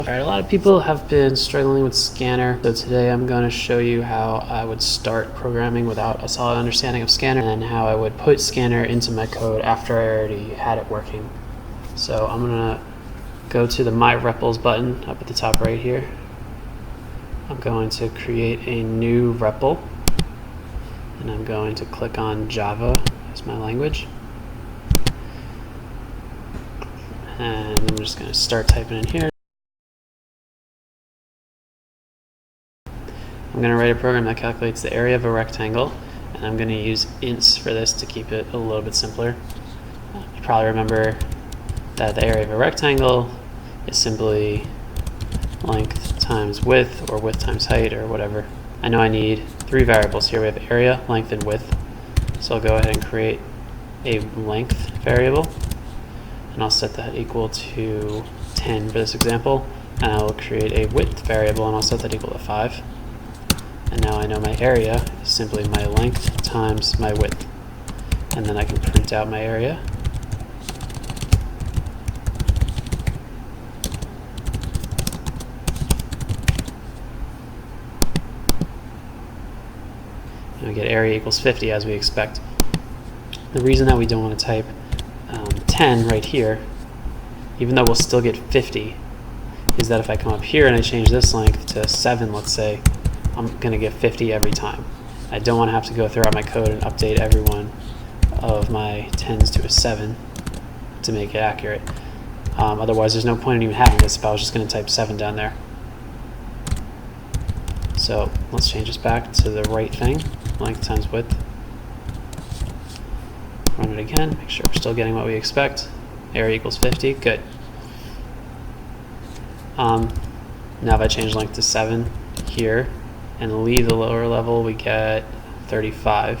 Alright, a lot of people have been struggling with Scanner, so today I'm going to show you how I would start programming without a solid understanding of Scanner and how I would put Scanner into my code after I already had it working. So I'm going to go to the My REPLs button up at the top right here. I'm going to create a new REPL and I'm going to click on Java as my language. And I'm just going to start typing in here. I'm going to write a program that calculates the area of a rectangle, and I'm going to use ints for this to keep it a little bit simpler. You probably remember that the area of a rectangle is simply length times width, or width times height, or whatever. I know I need three variables here. We have area, length, and width. So I'll go ahead and create a length variable, and I'll set that equal to 10 for this example. And I'll create a width variable, and I'll set that equal to 5. And now I know my area is simply my length times my width. And then I can print out my area. And we get area equals 50 as we expect. The reason that we don't want to type 10 right here, even though we'll still get 50, is that if I come up here and I change this length to 7, let's say, I'm going to get 50 every time. I don't want to have to go throughout my code and update every one of my 10s to a 7 to make it accurate. Otherwise, there's no point in even having this if I was just going to type 7 down there. So let's change this back to the right thing, length times width. Run it again, make sure we're still getting what we expect. Area equals 50, good. Now if I change length to 7 here, and leave the lower level, we get 35.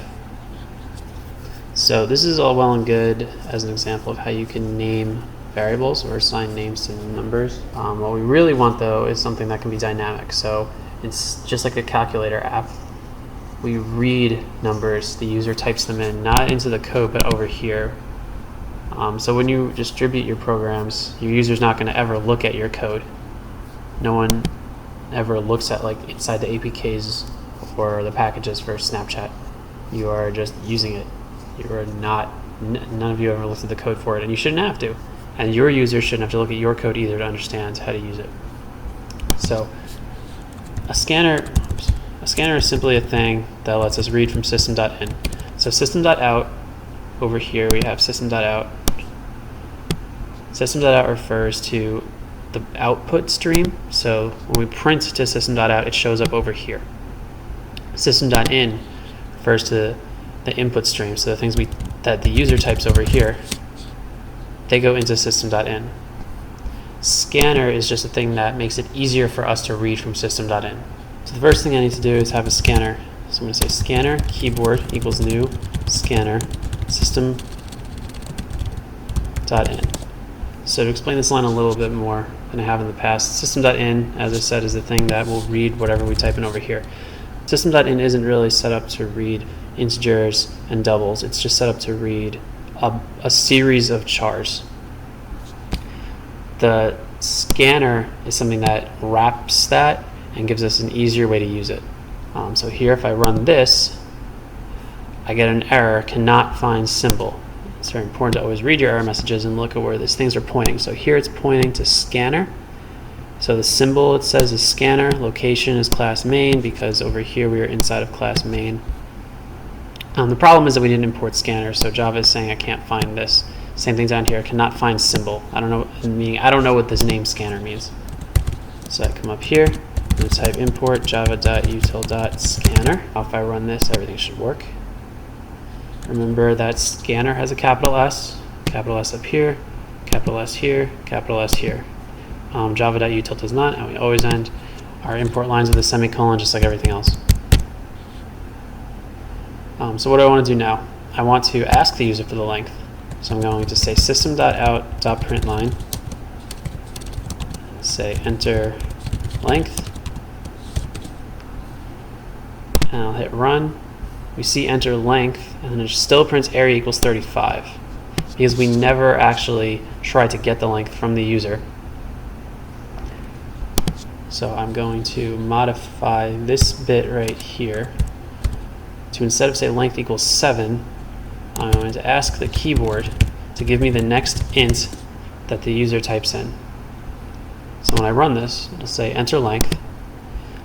So this is all well and good as an example of how you can name variables or assign names to numbers. What we really want though is something that can be dynamic. So it's just like a calculator app. We read numbers, the user types them in, not into the code, but over here. So when you distribute your programs, your user's not going to ever look at your code. No one ever looks at like inside the APKs or the packages for Snapchat. You are just using it. You are not, none of you ever looked at the code for it, and you shouldn't have to. And your users shouldn't have to look at your code either to understand how to use it. So a scanner is simply a thing that lets us read from system.in. So system.out, over here we have system.out. System.out refers to the output stream. So when we print to system.out, it shows up over here. System.in refers to the input stream. So the things that the user types over here, they go into system.in. Scanner is just a thing that makes it easier for us to read from system.in. So the first thing I need to do is have a scanner. So I'm going to say scanner keyboard equals new scanner system.in. So to explain this line a little bit more than I have in the past, system.in, as I said, is the thing that will read whatever we type in over here. System.in isn't really set up to read integers and doubles. It's just set up to read a series of chars. The scanner is something that wraps that and gives us an easier way to use it. So here, if I run this, I get an error, cannot find symbol. It's very important to always read your error messages and look at where these things are pointing. So here it's pointing to scanner. So the symbol it says is scanner, location is class main, because over here we are inside of class main. The problem is that we didn't import scanner, so Java is saying I can't find this. Same thing down here, cannot find symbol. I don't know what this name scanner means. So I come up here and type import java.util.scanner. If I run this, everything should work. Remember that scanner has a capital S up here, capital S here, capital S here. Java.util does not, and we always end our import lines with a semicolon, just like everything else. So what do I want to do now? I want to ask the user for the length. So I'm going to say system.out.println, say enter length, and I'll hit run. We see enter length, and then it still prints area equals 35 because we never actually try to get the length from the user. So I'm going to modify this bit right here to, instead of say length equals 7, I'm going to ask the keyboard to give me the next int that the user types in. So when I run this, it'll say enter length.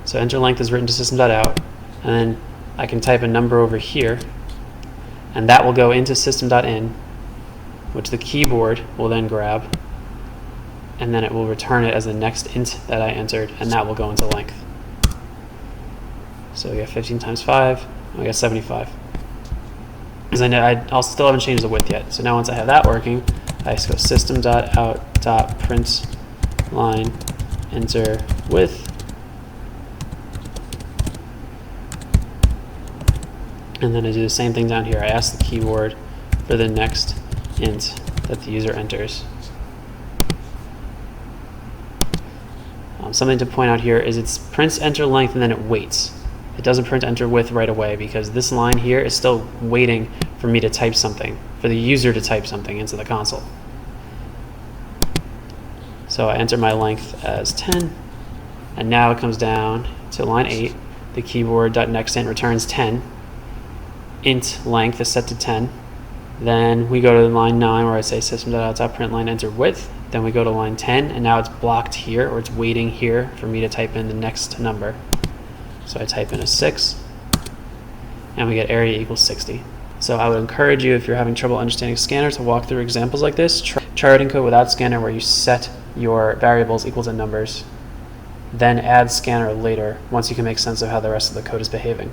So enter length is written to system.out, and then I can type a number over here, and that will go into system.in, which the keyboard will then grab, and then it will return it as the next int that I entered, and that will go into length. So we got 15 times 5, we got 75. Because I'll still haven't changed the width yet. So now once I have that working, I just go system.out.print line enter width, and then I do the same thing down here. I ask the keyboard for the next int that the user enters. Something to point out here is it prints enter length and then it waits. It doesn't print enter width right away because this line here is still waiting for me to type something, for the user to type something into the console. So I enter my length as 10, and now it comes down to line 8. The keyboard.nextInt returns 10. Int length is set to 10. Then we go to line 9 where I say system.out.print line enter width. Then we go to line 10, and now it's blocked here, or it's waiting here for me to type in the next number. So I type in a 6, and we get area equals 60. So I would encourage you, if you're having trouble understanding scanner, to walk through examples like this. Try writing code without scanner where you set your variables equal to numbers, then add scanner later once you can make sense of how the rest of the code is behaving.